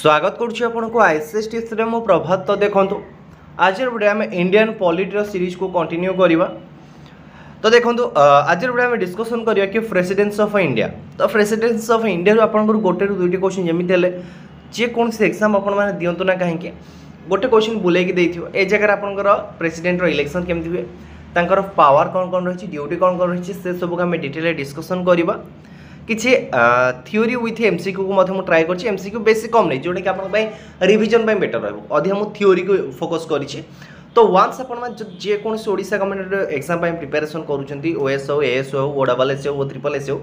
स्वागत करुँ ICS tips मो प्रभात। तो देखो आज वीडियो आम इंडियन पॉलिटी सीरीज को कंटिन्यू करवा। तो देखो आज वीडियो आम डिस्कसन करवा कि प्रेसिडेंसी ऑफ इंडिया। तो प्रेसिडेंसी ऑफ इंडिया आप गोटे रू दुईटी क्वेश्चन जमी जेकोसी एग्जाम आपने दिंतु ना कहीं गोटे क्वेश्चन बुलेकी ए जगह आपंकर प्रेसिडेंट इलेक्शन केमती हुए तांकर पावर कौन कौन रही ड्यूटी कौन कौन रही से सब आम डिटेल डिस्कसन करवा। किसी थ्योरी विथ एमसीक्यू को ट्राए कर एमसीक्यू बेसी कम नहीं जोटा कि आप रिविजन बेटर रही थ्योरी को फोकस करी। तो वन्स आपकोसी ओडिशा गवर्नमेंट एग्जाम प्रिपेरेसन करुँच ओएस हो एएस हो ओडबलएस हो ट्रिपल एस हो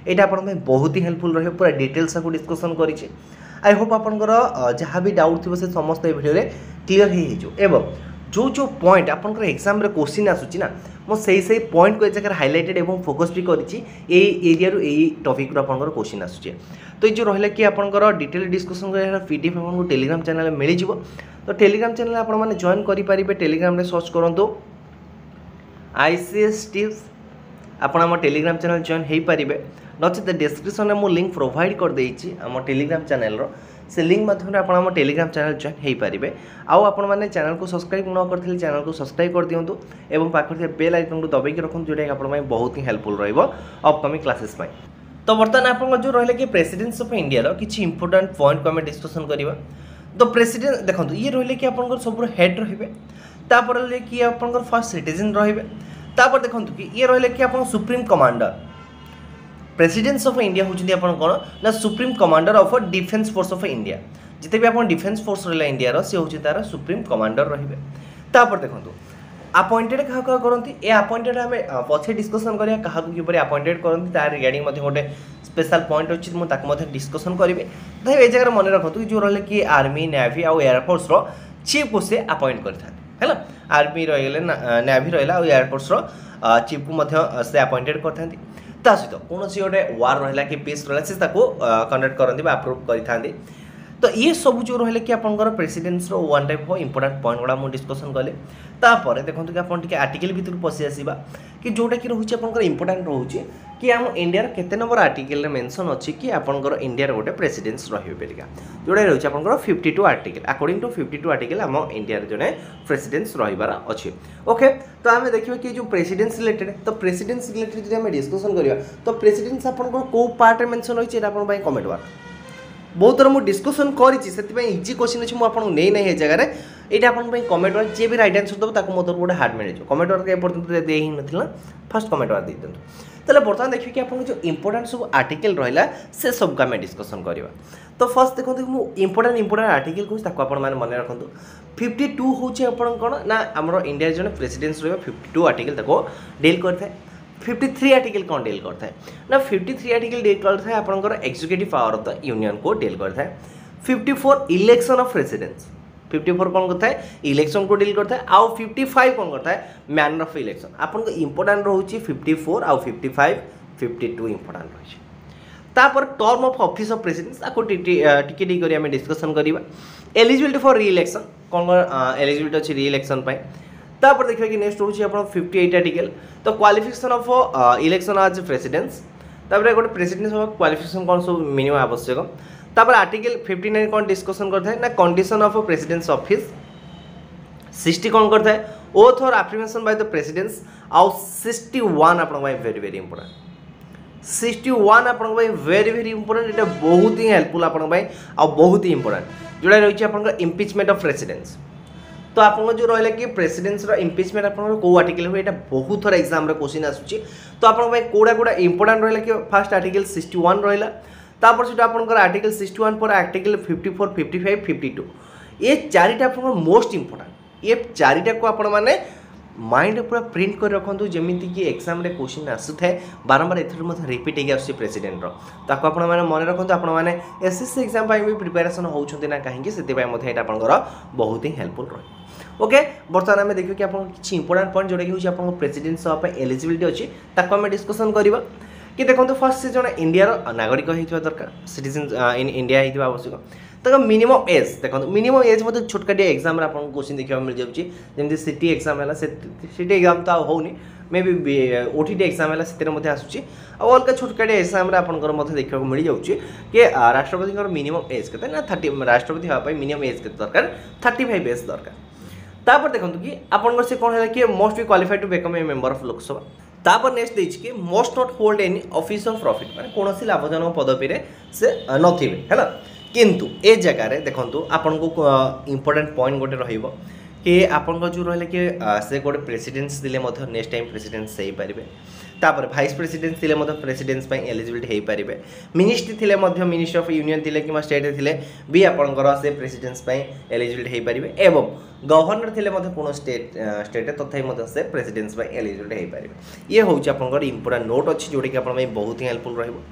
यहाँ आप बहुत ही हेल्पफुल रही पूरा डिटेल्स को डिस्कसन कर। आई होप आपंकर जहाँ भी डाउट थी से समस्त भिडियो क्लीयर हो जो जो पॉइंट आपंकर एग्जाम रे क्वेश्चन आसूँ मो सही पॉइंट को जगह हाइलाइटेड एवं फोकस भी करी एरिया टॉपिक आपंकर क्वेश्चन आसूँ। तो ये जो रहा कि आपंकर डिटेल डिस्कसन कर पीडीएफ आपको टेलीग्राम चैनल मिल जाव। तो टेलीग्राम चैनल आपने जॉइन करेंगे टेलीग्राम रे सर्च करूँ आईसीएस टिप्स आप टेलीग्राम चैनल जॉइन हो पारे नचेत डिस्क्रिप्शन में मुझे लिंक प्रोवाइड कर देती आम टेलीग्राम चैनल से लिंक माध्यम आप टेलीग्राम चैनल जॉइन हो पारे। आउ आपने चैनल को सब्सक्राइब न करते चैनल को सब्सक्राइब कर दिंतु और पाखे बेल आइकन को दबाई रखुँ जोटा आप बहुत ही हेल्पफुल अपकमिंग क्लासेस। तो बर्तमान आप जो रहा कि प्रेसिडेंसी ऑफ इंडिया किसी इंपोर्टेंट पॉइंट को आम डिस्कसन करवा। तो प्रेसिडेंट देखो ये रहा कि आप सब हेड रे कि आप फर्स्ट सिटीजन रे देखो कि ये रहा कि आप supreme commander presidency of India होती कौन ना supreme commander of defence force of India जिते भी आप डिफेन्स फोर्स रहा इंडिया सी हूँ तार सुप्रीम कमांडर रे। तापर देखो अपॉइंटेड क्या करती ए अपॉइंटेड आम पछे डिस्कसन करा क्या किपर अपॉइंटेड करती तार रिगार्डिंग गोटे स्पेशल पॉइंट अच्छी मुझे डिस्कसन करी। तो ये जगह मन रखु जो रहा कि आर्मी नेवी आउ एयरफोर्स चीफ को से अपॉइंट करते है आर्मी रही नेवी रहा और एयरफोर्स चीफ को से अपॉइंटेड करते सहित कौन गोटे वार रहा कि पीस रहा से कंडक्ट करती अप्रूव करते। तो ये सब जो रहा कि आपंकर precedence one type of important point गुड़ा मुझे डिस्कसन कले। तापर देखो कि आप आर्टिकल भर पशि आसवा कि जोटा कि रोचे आपंकर इंपोर्टेंट रोचे कि आम इंडिया केते नंबर आर्टिकल मेंशन अच्छी कि आपंकर इंडिया गोटे प्रेसिडेंस रही बेलिका जोटा रोचे आपंकर 52 आर्टिकल अकॉर्डिंग टू 52 आर्टिकल आम इंडिया जड़े प्रेसिडेंस रहीबार अच्छे। ओके तो आम देखिए कि जो प्रेसिडेंस रिलेटेड तो प्रेसिडेंस रिलेटेड जो डिस्कसन करवा तो प्रेसिडेंस आपंकर कौ पार्ट मेंशन रही है कमेंट बार बहुत थर मुझे डिस्कसन करी इजी क्वेश्चन अच्छे मुझे नहीं ना जगह ये आपको कमेंट वार जी भी रईट आंसर दब ताको मोर गोटे हार्ड मिल जाए कमेंट वार एपर्तंत दे ही ना फर्स्ट कमेंट वार दे दिखाँ। तो बर्तमान देखिए कि आप जो इंपोर्टेंट सब आर्टिकल रहा से सब आम डिस्कसन करवा। तो फर्स्ट देखो मुझे इंपोर्टेंट आर्टिकल कहूँ ताको मन रखु 52 हूँ आप कौन ना आम इंडिया जो प्रेसिडेंस रहा 52 आर्टिकल डील करता है। 53 आर्टिकल कौन डील करता है ना 53 आर्टिकल डील करता है आपंकर executive power of the union को डील करता है। 54 इलेक्शन ऑफ प्रेसिडेंट्स 54 कौन करता है इलेक्शन को डील करता है आउ 55 कौन करता है मैनर ऑफ इलेक्शन आपन इंपोर्टेंट रोचे 54 आउ 55 52 इंपोर्टेंट रही। तापर term of office of presidents आपको टिके करी आम डिस्कसन करवा। एलिजिबिलिटी फॉर री इलेक्शन कौन एलिजिबिलिटी अच्छी री इलेक्शन तापर देखिए कि नेक्स्ट हूँ आप 58 आर्टिकल तो क्वालिफिकेशन ऑफ इलेक्शन आज प्रेसिडेंट्स तापर गोटे प्रेसिडेंस क्वालिफिकेशन कौन सब मिनिमम आवश्यक। तापर आर्टिकल 59 कौन डिस्कसन करता है ना कंडीशन ऑफ प्रेसिडेंस ऑफिस 60 कौन करता है ओथ और अफर्मेशन बाय द प्रेसिडेंस आउ 61 आप वेरी वेरी इंपोर्टेंट 61 आप वेरी वेरी इंपोर्टेंट ये बहुत ही हेल्पफुल आप बहुत ही इंपोर्टेंट जोड़ा रही है इम्पिचमेंट ऑफ प्रेसिडेंस। तो आप जो रहा कि प्रेसिडेंस इम्पिचमेंट आप कौ आर्टिकल हुए यहाँ बहुत थर एग्जाम क्वेश्चन आसूँ। तो आप कौड़ा कौड़ा इंपोर्टेंट रहा कि फास्ट आर्टिकल 61 रहा तापर से आपंकर आर्टिकल 61 पर आर्टिकल 54 55 52 ये चारिटा आप मोस्ट इंपोर्टेंट ये चारिटा को आपण मैंने माइंड पूरा प्रिंट कर रखु जमीती कि एग्जाम क्वेश्चन आसुए बारंबार एथर रिपीट हो प्रेसिडेंट ताको आप मन रखु आपने एसएससी एग्जाम भी प्रिपेरेसन होती ना कहीं से बहुत ही हेल्पफुल रही। ओके बर्तमान आम देखिए कि किसी इंपोर्टेंट पॉइंट जोटा कि आप प्रेसिडेंस एलिजिबिलिटी अच्छी ताको आम डिस्कसन करवा कि देखो फर्स्ट से जो इंडिया नागरिक होता दरकार सिटीजन इन इंडिया होता आवश्यक। तो मिनिमम एज देखो मिनिमम एज मतलब छोटकाटिया एग्जाम आपको क्वेश्चन देखा मिल जाऊँगी जमी सिटी एक्जाम है सिटी एग्जाम तो होनी मे बी ओटीटी एग्जाम है से आसूँ अलग छोटकाटिया एग्जाम आपंकर देखा मिल जाऊँगी कि राष्ट्रपति मिनिमम एज के ना 30 राष्ट्रपति हाँपाई मिनिमम एज के दरकार 35 एज दरकार तापर देखो कि आपंकर से कौन है कि most be qualified to become a member of Lok Sabha तापर नेक्स्ट देछि कि most not hold any office of profit माने कोनोसी लाभजनक पदवी रे से नथिबे हैला किंतु ए जगह रे देखंतु आपन को इंपोर्टेंट पॉइंट गोटे रहिबो कि आपन जो रहले कि से गोटे प्रेसिडेंस दिले मध्य नेक्स्ट टाइम प्रेसिडेंस सही पारिबे तापर वाइस प्रेसिडेंस थिले मध्य प्रेसिडेंस पय एलिजिबिलिटी हे पारिबे मिनिस्ट्री थिले मध्य मिनिस्ट्री ऑफ यूनियन थिले कि स्टेट थिले भी आपनकर से प्रेसिडेंस पय एलिजिबिलिटी हे पारिबे एवं गवर्नर थिले मध्य कोनो स्टेट तथापि मध्य से प्रेसिडेंस पय एलिजिबिलिटी हे पारिबे ये होउची आपनकर इंपोर्टेंट नोट अछि जोडी कि आपन में बहुत ही हेल्पफुल रहइबो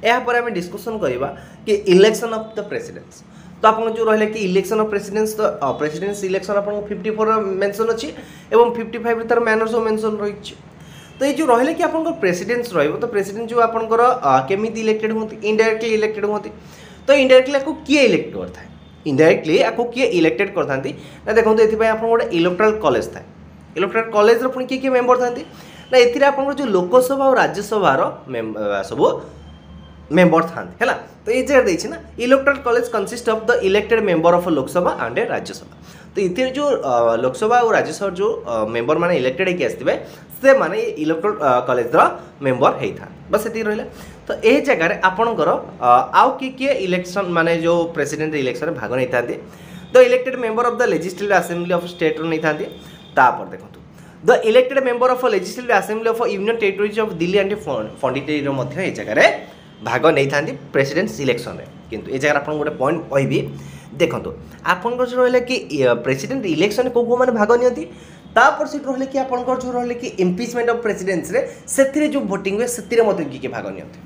या पर हम डिस्कशन करबा कि इलेक्शन ऑफ द प्रेसिडेंस तो आप जो रहा कि इलेक्शन ऑफ प्रेसिडेंस तो प्रेसिडेंस इलेक्शन आप 54 मेंशन अच्छी एवं 55 तार मैनर्स ऑफ मेंशन रही तो ये जो रहा कि आप प्रेसिडेंस तो प्रेसिडेंट जो आपंकर केमी इलेक्टेड होती इनडायरेक्टली इलेक्टेड होती तो इनडायरेक्टली आपको किए इलेक्ट करता है इनडायरेक्टली आपको किए इलेक्टेड करता ना देखो ये आप गोटे इलेक्टोरल कॉलेज था इलेक्टोरल कॉलेज पुणी किए मेंबर था ना ये आप जो लोकसभा और राज्यसभार सब मेंबर था है तो ये जगह देखिए ना electoral college consist of the elected member of Lok Sabha and Rajya Sabha तो ये जो लोकसभा और राज्यसभा जो मेंबर माने इलेक्टेड होकर आसते से माने इलेक्टोरल कॉलेज मेंबर होता बस ये रहा तो ये जगह आपणकर आउ किए इलेक्शन माने जो प्रेसिडेंट इलेक्शन भाग नहीं था the elected member of the legislative assembly of state नहीं था तापर देखो the elected member of legislative assembly of union territories of Delhi and Pondicherry ये जगह भाग नहीं था प्रेसिडेंट इलेक्शन में किंतु ये जगह आप गोटे पॉइंट कहि देखो आपन जो रहा कि प्रेसिडेंट इलेक्शन को मैंने भाग नियंती तापर सीट रहा कि आपंकर जो रहा कि इम्पिचमेंट ऑफ प्रेसिडेंस रे से जो भोटिंग हुए से किए भाग नियंती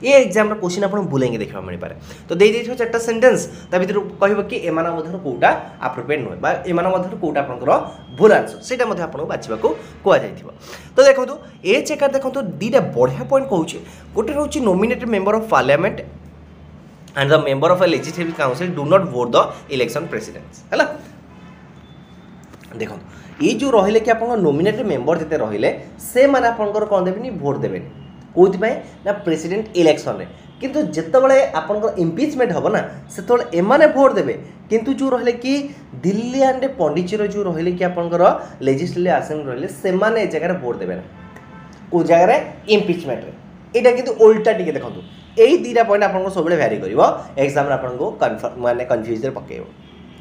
ये एग्जाम क्वेश्चन आपको बुलेंगे देखा मिल पारे तो दे देथियो चारटा सेंटेंस ता भीतर कहबो कि एमाना मधर कोटा अप्रोप्रिएट नुहे बा एमाना मधर कोटा आपनकर भूल आंसर सेटा मध्ये आपन बाछिबा को कोआ जाइथिबो तो देखंतु ए चेकर देखंतु दीटा बढ़िया पॉइंट कहूची गोटे रहउची nominated member of parliament and the member of a legislative council do not vote the election presidents हैला देखंतु ये जो रहिले कि आपन नॉमिनेटेड मेंबर जते रहिले से माने आपनकर कोन देबेनी वोट देबेनी कौन ना प्रेसिडेंट इलेक्शन रे किंतु जितेबाला आपंकर इम्पिचमेंट हम ना से एमाने भोट देवे किंतु जो रहे कि दिल्ली एंड पौंडीचेरी जो रहे कि आपंकर लेजिस्लेटिव असेंबली रहे से माने जगह भोट देवे ना को जगह इम्पिचमेंट रे एटा किंतु उल्टा टिके देखंतु एई दीटा पॉइंट आपन सब भ्यारी करिवो एग्जाम रे आपन को कन्फर्म माने कंफ्यूज रे पकेइबो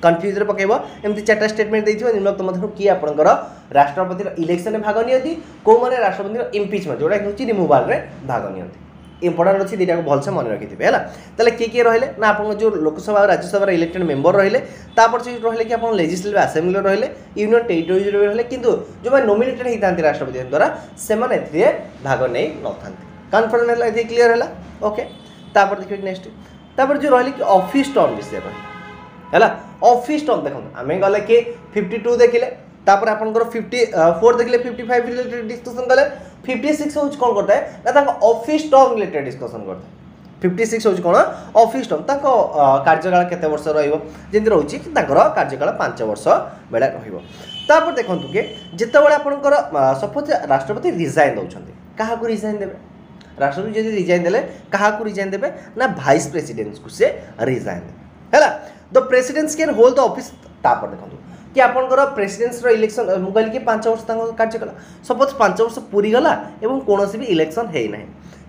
कंफ्यूज रे पकेइबो एमती चारटा स्टेटमेंट देथिबो निम्नलिखित मध्यरु की आपनकर राष्ट्रपति इलेक्शन भाग नियंती को माने राष्ट्रपति इम्पिचमेंट जोटा कि रिमूवल रे भाग नियंती इंपोर्टेंट अच्छी दीटा को भलसे मन रखिथे है ताले किए रहिले ना आपन जो लोकसभा और राज्यसभा इलेक्टेड मेंबर रहिले तापर से रहिले कि आपन लेजिस्लेटिव असेंबली रहिले यूनियन टेरिटोरीज रहिले किंतु जो नॉमिनेटेड होइतांती राष्ट्रपति द्वारा से माने एथिरे भाग नै नथांती कन्फर्म हैला एथि क्लियर हैला ओके तापर देखियो नेक्स्ट तापर जो रहिले कि ऑफिस टर्म विषय है ऑफिस टर्म देखो आम गले कि 52 देखिले तापर आपनकर 54 देखिले 55 रिलेटेड डिस्कशन कले 56 हो कौन करता है ना ताको ऑफिस टर्म रिलेटेड डिस्कशन करता है 56 हो कौन ऑफिस टर्म ताको कार्यकाल केते वर्ष रहइबो जेंति रहउची कि ताकर कार्यकाल 5 वर्ष बेला रहइबो तापर देखंतु कि जेतेबेला आपनकर सपोज राष्ट्रपति रिजाइन दउछन्ती काहा को रिजाइन देबे राष्ट्रपति जदि रिजाइन देले काहा को रिजाइन देबे ना वाइस प्रेसिडेंट को से रिजाइन देबे हैला the president can hold the office तापर देखंतु कि आपनकर प्रेसिडेंस रो इलेक्शन मुगल के 5 वर्ष तांको कार्यकाल सपोज 5 वर्ष पूरी गला एवं कोनोसी भी इलेक्शन हे नाही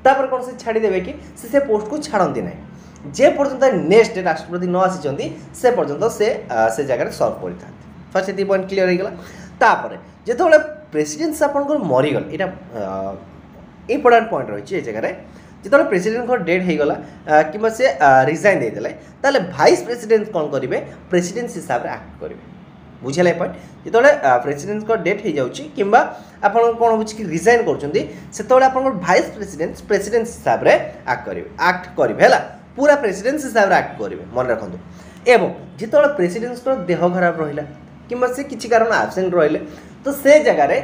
तापर कोन से छाडी देबे कि से पोस्ट को छाडंती नाही जे पर्यंत नेक्स्ट राष्ट्रपति न आसी चंती से पर्यंत से जगह सर्व करता फर्स्ट एती पॉइंट क्लियर हो गेला तापर जेतोले प्रेसिडेंस आपनकर मरि गल एटा इंपोर्टेंट पॉइंट रही जगह जिते प्रेसिडेंट डेट हो गला कि से रिजाइन देदेले ताले वाइस प्रेसिडेंट कौन करेंगे प्रेसिडेंट हिसाब से एक्ट करेंगे बुझे पॉइंट जिते प्रेसिडेंट डेट हो जाऊँगी कि आप कौन हो कि रिजाइन कर वाइस प्रेसिडेंट हिसाब से एक्ट करेंगे है पूरा प्रेसिडेंट हिसाब से एक्ट करेंगे मन रखु एवं जिते प्रेसिडेंट देह खराब रहा कि से किसी कारण आबसेंट रहिले तो से जगह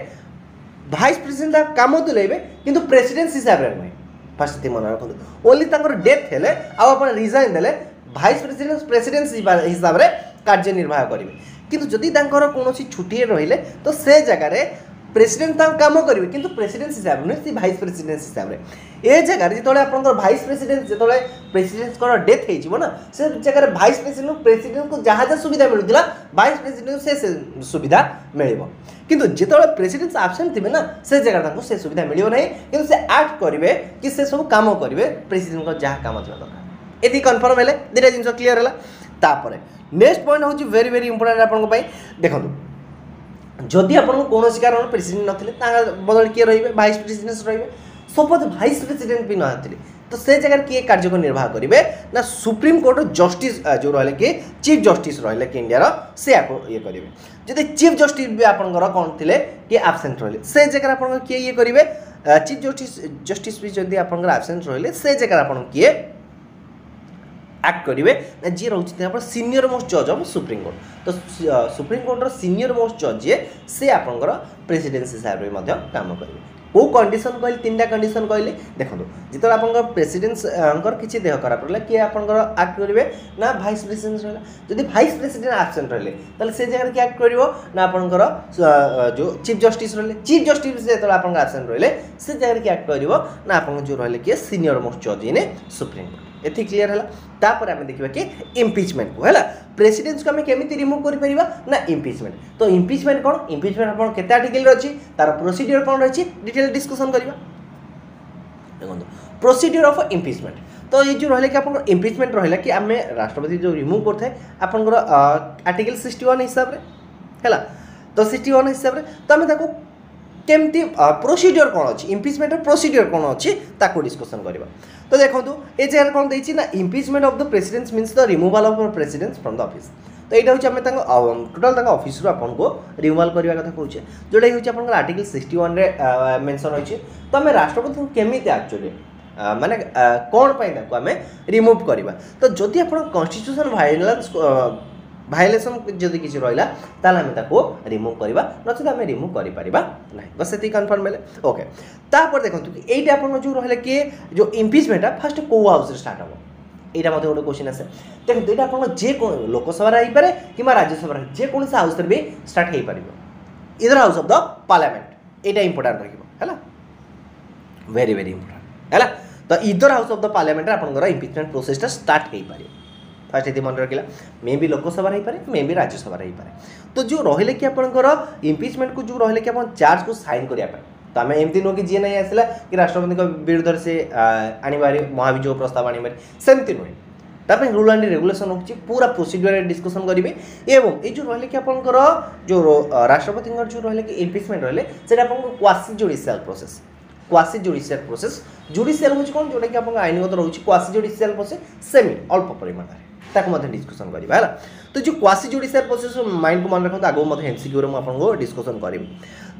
वाइस प्रेसिडेंट काम तुलेबे किंतु प्रेसिडेंट हिसाब से नुहे फर्स्ट मन रखु ओनली डेथ हेले आप रिजाइन देले भाइस प्रेसिडेंट प्रेसिडेंट हिसाब से कार्यनिर्वाह करेंगे किंतु जदि कौन छुट्टी रहिले तो से जगह प्रेसिडेंट काम करेंगे किंतु प्रेसिडेंट हिसाब नुहे सी भाइस प्रेसिडेंट हिसाब से ए जगह जो आप भाइस प्रेसिडेंट जो प्रेसिडेंट डेथ हो से जगह भाइस प्रेसिडेंट को जहाँ जहाँ सुविधा मिलूला भाइस प्रेसिडेंट से सुविधा मिल किंतु जो प्रेसिडेंट आबसेंट थे ना से जगह से सुविधा मिल ना कि से एक्ट करेंगे कि से सब काम करेंगे प्रेसिडेंट को जहाँ काम थी दरकार ये कन्फर्म है दुटा जिन क्लीयर है नेक्स्ट पॉइंट हूँ वेरी वेरी इंपोर्टेंट आपंपाई देखो जदि आपको कौन कारण प्रेसिडेंट ना बदल किए रे भाइस प्रेसिडेंट रे सपोज भाइस प्रेसिडेंट भी नथिले तो से जगह किए कार्य को निर्वाह करेंगे ना सुप्रीम कोर्ट जस्टिस जो रहा कि चीफ जस्टिस रहा कि इंडिया से ये करेंगे जदि चीफ जस्टिस भी आपंकर कौन थे कि आबसेंट रही से जगह आप किए ये करेंगे चीफ जस्टिस भी जब आप आबसेंट रही से जगह आप किए एक्ट करेंगे ना जी रोचे सीनियर मोस्ट जज ऑफ सुप्रीम कोर्ट तो सुप्रीम कोर्टर सीनियर मोस्ट जज जी से आपंकर प्रेसिडेंट हिसाब से काम करेंगे को कंडीशन कहली तीन कंडीशन कहली देखो जो आप प्रेसिडेंट किसी देह खराब रहा किए आपंकर एक्ट करेंगे ना भाइस प्रेसिडेंट रहा जब भाइस प्रेसिडेंट आबसेंट रहे से जगह कि एक्ट कर ना आपंकर जो चीफ जस्टिस रहे चीफ जस्टिस जो आप आबसेंट रहे से जगह कि एक्ट कर ना आप जो रहे किए सीनियर मोस्ट जज इन सुप्रीम कोर्ट ये क्लीयर है तापर आम देखा कि इम्पिचमेंट को है प्रेसिडेंट को आम केमी रिमूव कर ना इम्पिचमेंट तो इम्पिचमेंट कौन इम्पिचमेंट आप केते आर्टिकल अच्छी तार प्रोसीड्यूर कौन रही डिटेल डिस्कसन करवा देखो प्रोसीड्यूर ऑफ इम्पिचमेंट तो ये जो रहा कि आप इम्पिचमेंट रहा कि आम राष्ट्रपति जो रिमूव करते आपंकर आर्टिकल 61 हिसाब से है तो 61 हिसाब से तो आम केमती प्रोसीड्यूर कौन अच्छी इम्पिचमेंट प्रोसीड्यूर कौन अच्छी ताको डिस्कसन करवा तो देखो ये जगह कौन देती ना impeachment of the president means the removal of president from the office तो यहाँ हूँ टोटाल ऑफिस आपको रिमूवल करने कथा कहे जोटा हूँ आप आर्टिकल 61 मेंशन रही तो आम राष्ट्रपति को केमी एक्चुअली माने कौन आम रिमूव करवा तो जदि आप कन्स्टिट्यूशन भाइलेसन जदि किसी रहा ताल रिमूव करवा नचेत आम रिमूव कर बस ये कन्फर्म है ओके तापर देखो ये आप जो रहा कि जो इम्पिचमेंट फास्ट कौ हाउस स्टार्ट हम यहाँ मत गोटे क्वेश्चन आसे देखो ये आप जे लोकसभा होपे कि राज्यसभा जेको हाउस भी स्टार्ट हो पार इधर हाउस ऑफ द पार्लियामेंट यहाँ इंपोर्टाट रहा वेरी वेरी इंपोर्टाट है तो इधर हाउस ऑफ द पार्लियामेंट आपंकर इम्पिचमेंट प्रोसेसटा स्टार्ट हो पार फास्ट ये मन रखा मे भी लोकसभा हो पाए मे भी राज्यसभा हो पाए तो जो रही कि आपंकर इम्पिचमेंट को जो रही कि आप चार्ज को साइन करने तो आम एमती नुह कि जी नहीं आसला कि राष्ट्रपति विरुद्ध से आनबारी महाभियोग प्रस्ताव आनबारी सेमती नुहे तापर रूल एंड रेगुलेशन होची पूरा प्रोसीड्यूर डिस्कसन करेंगे एवं ये जो रही कि आपंकर जो राष्ट्रपति जो रही कि इम्पिचमेंट रही से क्वासी जुडिशियल प्रोसेस जुडिशियल हूँ कौन जोटा कि आप आईनगत रोचे क्वासी जुडिशियल प्रोसेस सेमी अल्प परिमाण डिस्कसन करवा है तो जो क्वासी जुडिशियल प्रोसेस माइंड को मन रखते आगे एमसीक्यू में आपको डिस्कसन करी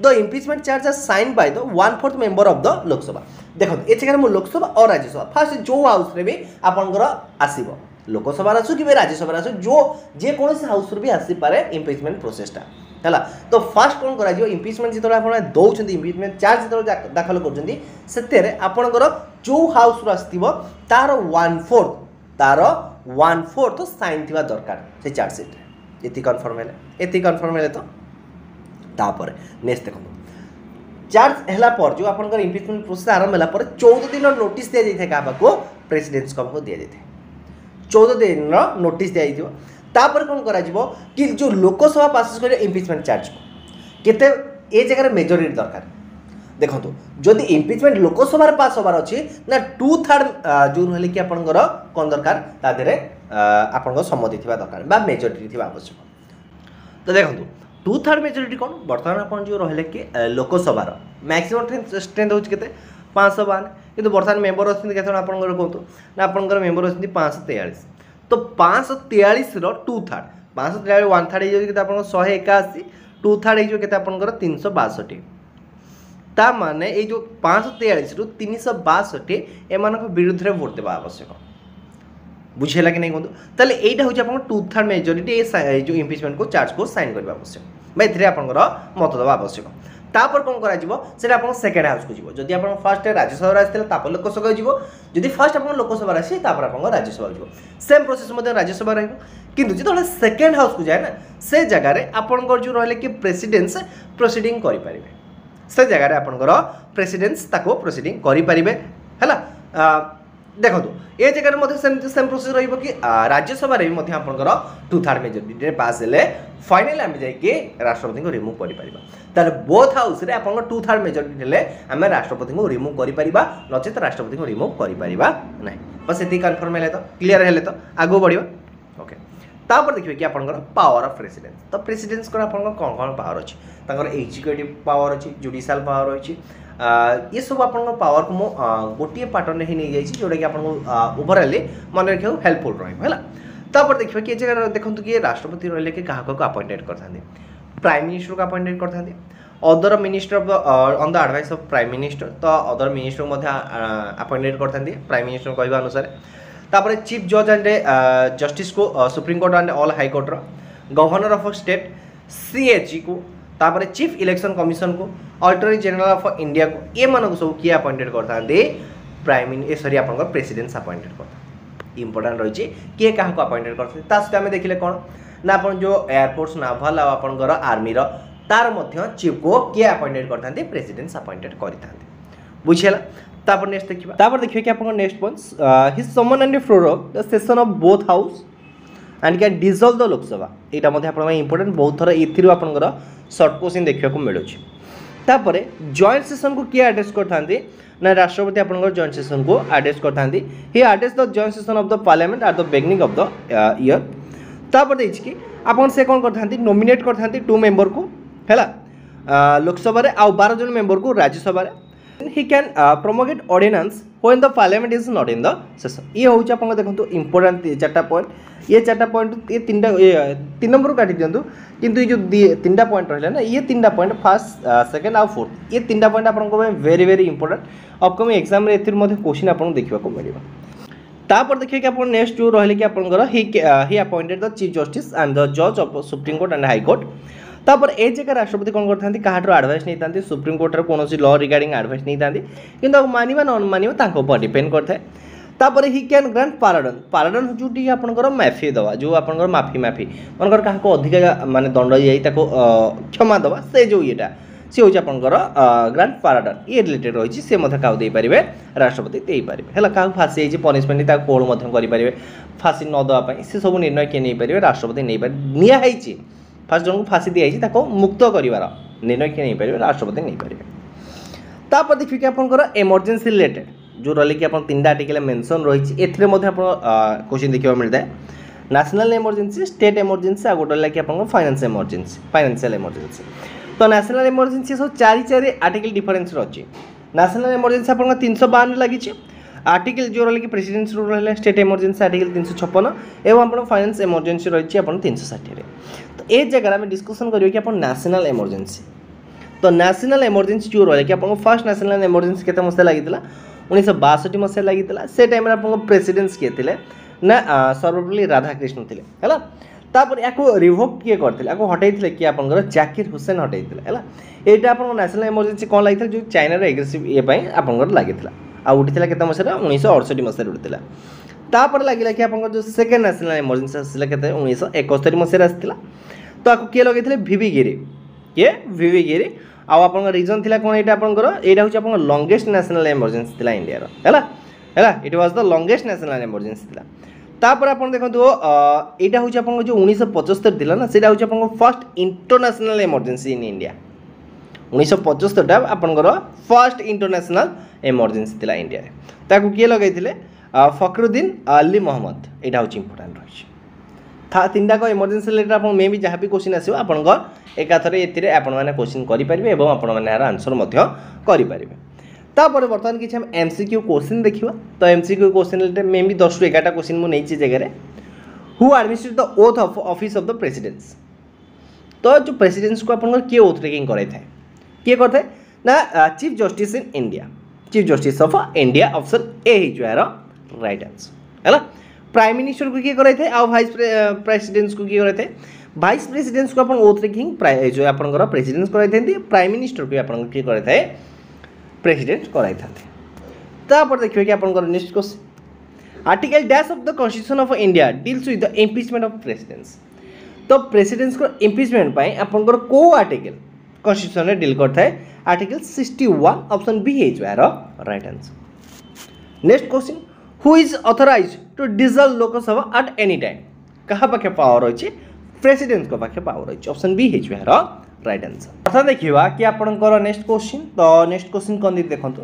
the impeachment charge are sign by the 1/4 member of the Lok Sabha देखो ये जगह लोकसभा और राज्यसभा फास्ट जो हाउस रे भी आपंकर आसब लोकसभा आसू कि राज्यसभा आसू जो जेकोसी हाउस भी आसीपे इम्पिचमेंट प्रोसेसटा है तो फास्ट कौन कर इम्पिचमेंट जो आप दौरान इम्पिचमेंट चार्ज जो दाखल कर आपणकर जो हाउस आसो तार 1/4 साइन थी दरकार से चार्जसीट ये कन्फर्म है तो तापर नेक्स्ट देखो चार्ज है जो आप इम्पिचमेंट प्रोसेस आरंभ है 14 दिन नोटिस दि जाए क्या प्रेसिडेंट को दि जाए 14 दिन नोटिस दि जाइए तापर कौन करा कि जो लोकसभा पास कर इम्पिचमेंट चार्ज को केते ए जगह मेजोरिटी दरकार देखो जदि इम्पिचमेंट लोकसभा पास होबार अच्छी ना 2/3 जो रही कि आपंकर कौन दरकार तादेह आप सम्मति थी दरकार मेजोरिटी थी आवश्यक तो देखो 2/3 मेजोरिटी कौन बर्तमान आप जो रही कि लोकसभा मैक्सिमम स्ट्रेंथ होती 552 कि बर्तमान मेम्बर अच्छे कैसे आपंकर कहतु ना आपंकर मेम्बर अच्छे 543 तो 543 2/3 543 1/3 आप 181 2/3 आपंकर 362 ता माने ये जो 543 रु 362 एम विरुद्ध में भोट देवा आवश्यक बुझेगा कि नहीं कहूँ ताले यहाँ हूँ आप 2/3 मेजोरिटी जो इम्पिचमेंट को चार्ज को साइन करवा आवश्यक मैं आपंकर मत देवा आवश्यक तापर कौन करा सेटा आप सेकेंड हाउस को जीव जदि आप फर्स्ट राज्यसभा आसते लोकसभा जीव जदि फर्स्ट आप लोकसभा आसे आप राज्यसभा जीव सेम प्रोसेस राज्यसभा रु जो सेकेंड हाउस को जाए ना से जगार आपंकर जो रही कि प्रेसिडेंस प्रोसीडिंग करें से जगार आपंकर प्रेसिडेंस प्रोसीडिंग करें है देखो ये जगह सेम प्रोसेस रही कि राज्यसभा भी आपंकर 2/3 मेजोरिटी पास हेले फाइनली आम जाकि राष्ट्रपति को रिमूव कर बोथ हाउस रे आपन 2/3 मेजोरिटी हेले आम राष्ट्रपति को रिमूव कर नचेत राष्ट्रपति को रिमूव कर बस ये कन्फर्म है तो क्लीयर है तो आगू बढ़िया ओके तापर देखिए कि आपंकर पावर ऑफ प्रेसिडेंस तो प्रेसिडेंस को आपन कौन कौन पावर अच्छी एग्जीक्यूटिव पावर अच्छी जुडिशियल पावर अच्छी ये सब आप पावर को गोटे पार्टन ही नहीं जाइए जोटा कि आपको ओवरऑली मन रखा हेल्पफुल रहा देखिए कि जगह देखो कि राष्ट्रपति रही कि क्या अपॉइंटेड करते प्राइम मिनिस्टर को अपॉइंटेड करते other minister on the advice of prime minister तो अदर मिनिस्टर को अपॉइंटेड करते प्राइम मिनिस्टर कहवा अनुसार तापर चीफ जज एंड जस्टिस को supreme court and all high court governor of state CAG को तापर चीफ इलेक्शन कमिशन को अटर्नी जनरल ऑफ इंडिया को ये मानक सब किए अपॉइंटेड करते प्राइम सॉरी आप प्रेसिडेंस अपॉइंटेड करते इंपोर्टाट रही किए क्या अपॉइंटेड करते आम देखिले कौन ना आप जो एयरफोर्स नाभाल आपंकर आर्मी तार चीफ को किए अपॉइंटेड करते प्रेसिडेंस अपॉइंटेड करते बुझीगला तापर नेक्स्ट देखिए कि आप next point his summon and prorogue the session of both house and can dissolve the Lok Sabha यहाँ इंपोर्टेंट बहुत थर एपंकर सर्ट क्वेश्चन देखा मिलूँ तापर जॉइंट सेशन को किए एड्रेस करते ना राष्ट्रपति आपंकर जॉइंट सेशन को एड्रेस करते ही address the joint session of the parliament at the beginning of the year तापर देखिए आपन से कौन करते नॉमिनेट करते 2 मेंबर को है लोकसभा रे आउ 12 जन मेंबर को राज्यसभा रे he can promulgate ordinance when the parliament is not in the session ये हूँ आप देखो इंपोर्टेंट 4टा पॉइंट ये 4टा पॉइंट ये 3 नंबर काटी दिंतु किंतु ये जो 3टा पॉइंट रहा ना ये 3टा पॉइंट फर्स्ट सेकेंड आउ फोर्थ ये 3टा पॉइंट आपको very very important upcoming exam रे एथिर मध्ये क्वेश्चन आपको देखा मिले तापर देखिए कि आप नेक्स्ट जो रही कि आपंकर ही appointed the chief justice and the जज of supreme court and high court तापर ए जगह राष्ट्रपति कौन करते कहार एडवाइस नहीं था सुप्रीम कोर्ट कौन लॉ रिगार्डिंग एडवाइस नहीं था कि मानवा नन मानवा डिपेंड करता है तापर ही कैन ग्रांट पाराडन जो आपंकर माफी दवा जो आप माफी मनकर क्या अधिक माने दंड जाए क्षमा दवा से जो येटा सी हूँ आपंकर ग्रांट पाराडन ये रिलेटेड रही सी क्या पारे राष्ट्रपति दे पारे है क्या फाँसी जाइए पनिशमेंट कोर्ट करेंगे फाँसी न देवाई से सब निर्णय किए नहीं पारे राष्ट्रपति नहीं पारे निहाई फास्ट जन को फाँसी दिखाई मुक्त कर निर्णय किए नहीं पारे राष्ट्रपति नहीं पारे तापर देखिए कि आपंकर एमरजेंसी रिलेटेड जो रही कि आप 3टा आर्टिकल मेंशन रही क्वेश्चन देखा मिलता है नेशनल इमरजेंसी स्टेट इमरजेंसी आ गोटे रहा कि आप फाइनेंशियल इमरजेंसी तो नेशनल इमरजेंसी सब 4 आर्टिकल डिफरेन्स अच्छी नेशनल इमरजेंसी आप 352 लगी आर्टिकल जो रही कि प्रेसिडेंस रूल रहा स्टेट इमरजेंसी आर्टिकल 356 एवं आप फाइनेंस इमरजेंसी रही आप 360 तो ये जगह आम डिस्कसन करेंगे कि आप नेशनल इमरजेंसी तो नेशनल इमरजेंसी जो रहा कि आप फर्स्ट नेशनल इमरजेंसी केते मसीहा लगी 1962 मसीहा लगी से टाइम आप प्रेसिडेंस किए थे ना सर्वपल्ली राधाकृष्ण थे है तापर या रिवोक किए करते हटाई किए आप जाकिर हुसैन हटाई है यहाँ आप नेशनल इमरजेंसी कौन लगी जो चाइनार एग्रेसिव ये आप लगी आ उठी के मसीहा 1968 मसीह उठी तापर लगे कि आप जो सेकेंड नेशनल इमरजेंसी आसाला के 1971 मसीह आसाला तो आपको किए लगे वीवी गिरी किए वीवी गिरी आप रीजन थी कौन यहाँ आपंकर यहाँ हूँ आप लंगेस्ट नेशनल इमरजेंसी थी इंडिया है it was the longest national emergency थी तापर आप देखो यहाँ हूँ आप जो 1975 थी ना से हूँ first international emergency in India 1975 आपंकर फर्स्ट इंटरनेशनल इमरजेंसी थी इंडिया ताकू किए लगे फखरुद्दीन अली मोहम्मद यहाँ हूँ इंपोर्टाट रही 3टाक इमरजेंसी रिलेटेड आप मे भी जहाँ भी क्वेश्चन आसो आपंकर एकाथर ये आपने क्वेश्चन करेंगे और आपने यार आंसर करेंगे तापर बर्तमान किसी हम एमसीक्यू क्वेश्चन देखा तो एमसीक्यू क्वेश्चन रिलेटेड मे भी 10 ରୁ 11टा क्वेश्चन मुझे जगह who administrate the oath of office of the precedence तो जो प्रेसिडेंस को आपंकर किए ओथ टेकिंग कराई किए करते ना chief justice in India chief justice of India option A जो यार राइट आंसर है प्राइम मिनिस्टर को किए कराई थे और वाइस प्रेसिडेंट को किए कराई थे भाइस प्रेसिडेंस को ओथ रेखिंग जो आपंकर प्रेसिडेंस कराई प्राइम मिनिस्टर को आप किए प्रेसिडेंट कराई तापर देखिए कि आपंकर next question article dash of the constitution of India deals with the impeachment of presidents. तो प्रेसिडेंट्स को इम्पीचमेंट पाई आपंकर को आर्टिकल कॉन्स्टिट्यूशन रे डील करता है आर्टिकल 61 ऑप्शन बी है यार right answer. Next question who is authorised to dissolve Lok Sabha at any time कहा पाखे पावर अछि प्रेसिडेंट को पाखे पावर अछि ऑप्शन बी है यार राइट आंसर। अथा देखिबा कि आपनकर नेक्स्ट क्वेश्चन तो नेक्स्ट क्वेश्चन कोन दि देखंतु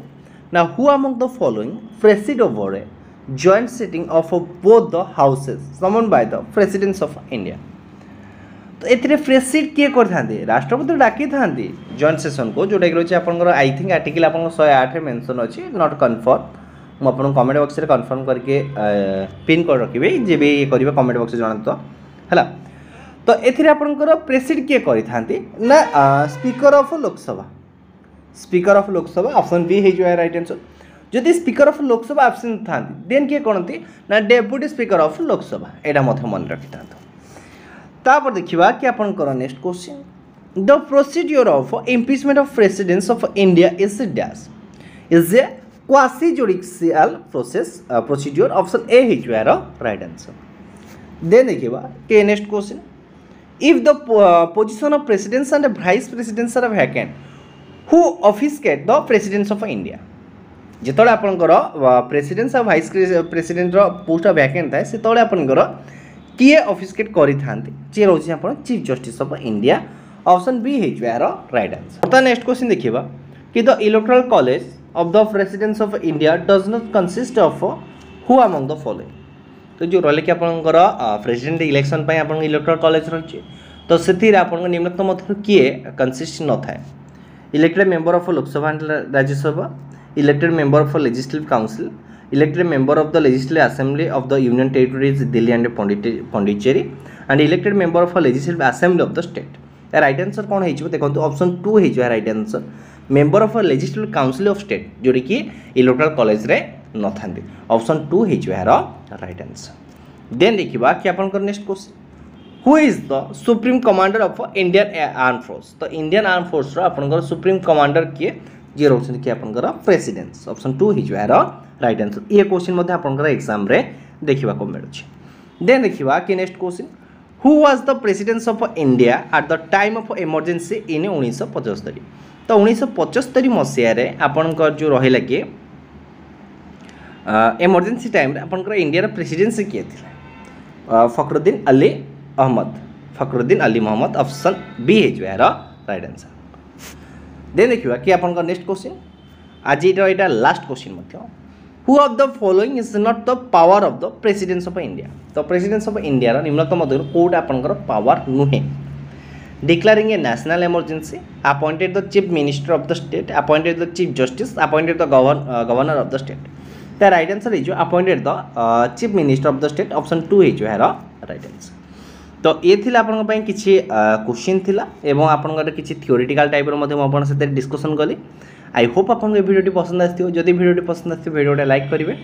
ना who among the following preside over a joint sitting of both the houses summon by the presidents of India. तो एथिरे प्रेसिड किए करथांती राष्ट्रपति डाकी थांती जॉइंट सेशन को जोटा कि रही आपंकर आई थिंक आर्टिकल आप 108 मेंशन अच्छी नॉट कन्फर्म मुझे आपको कमेंट बॉक्स में कन्फर्म करके पिन कर रखिए जे भी ये करेंगे कमेंट बॉक्स जन तो है। तो एथिरे आपंकर प्रेसिड किए करथांती ना speaker of Lok Sabha option B है राइट आंसर। जदि स्पीकर ऑफ लोकसभा एब्सेंट था देन किए करती ना डेप्यूटी स्पीकर ऑफ लोकसभा यहाँ मत मन रखी था। तापर देखिबा कि आपनकर next question the procedure of impeachment of presidents of India is dash is a quasi judicial procedure option A है यार राइट आंसर। देन देखिबा कि next question if the position of presidents and vice presidents are vacant who officiates the presidents of India. जिते आपंकर presidents और vice president post vacant थाए से आपंकर किए ऑफिसकेट करिथांती जे रोजी आपण chief justice of India option B है यार राइट आंसर। तो नेक्स्ट क्वेश्चन देखिबा कि the electoral college of the presidents of India does not consist of who among the following. तो जो रहले कि आपनकर प्रेसिडेंट इलेक्शन पय आपन इलेक्टोरल कॉलेज रही तो से आपन निम्नतम मध्य किए कंसिस्ट न थाए elected member of Lok Sabha and Rajya Sabha elected member of legislative council elected member of the Legislative Assembly of the Union Territories Delhi and Pondicherry and elected member of a Legislative Assembly of the state। यार right answer कौन है देखो option 2 है right answer member of a legislative council of state जोड़ी कि electoral college रे न थांती option 2 है यार राइट आंसर। देन देखिबा कि आपनकर next question who is the supreme commander of Indian arm force. तो इंडियन आर्म फोर्स रो आपनकर सुप्रीम कमांडर किए जे रोचन कि आपनकर प्रेसिडेंट ऑप्शन 2 है यार राइट आंसर। ये क्वेश्चन आपंकर एग्जाम रे देखा मिलूँ। देन देखा कि next question who was the president of India at the time of emergency in 1975। तो 1975 मसीह आपंकर जो रहा कि इमरजेंसी टाइम आपंकर इंडिया प्रेसिडेंसी किए थे फखरुद्दीन अली मोहम्मद ऑप्शन बी है यार राइट आंसर। देन देखा कि आपंकर नेक्स्ट क्वेश्चन आज यहाँ last question who of the following is not the power of the presidents of India. तो प्रेसिडेंट्स ऑफ इंडिया निम्नतम मध्य कौटा आपंकर पावर नुहे declaring a national emergency appointed the chief minister of the state appointed the chief justice appointed the governor of the state. The right answer है appointed the chief minister of the state option 2 है यार right answer. तो ये थी आपंपाई किसी question थिला एवं आपंकर किसी थियोरिटिकल टाइप मुझे डिस्कसन कली। आई होप आपको भिडियो पसंद आसो जदि भिडियो पसंद आसो भिडियो लाइक करेंगे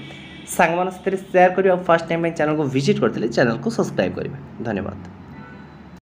सांग शेयर करेंगे और फर्स्ट टाइम चैनल को विजिट करते चैनल को सब्सक्राइब करेंगे। धन्यवाद।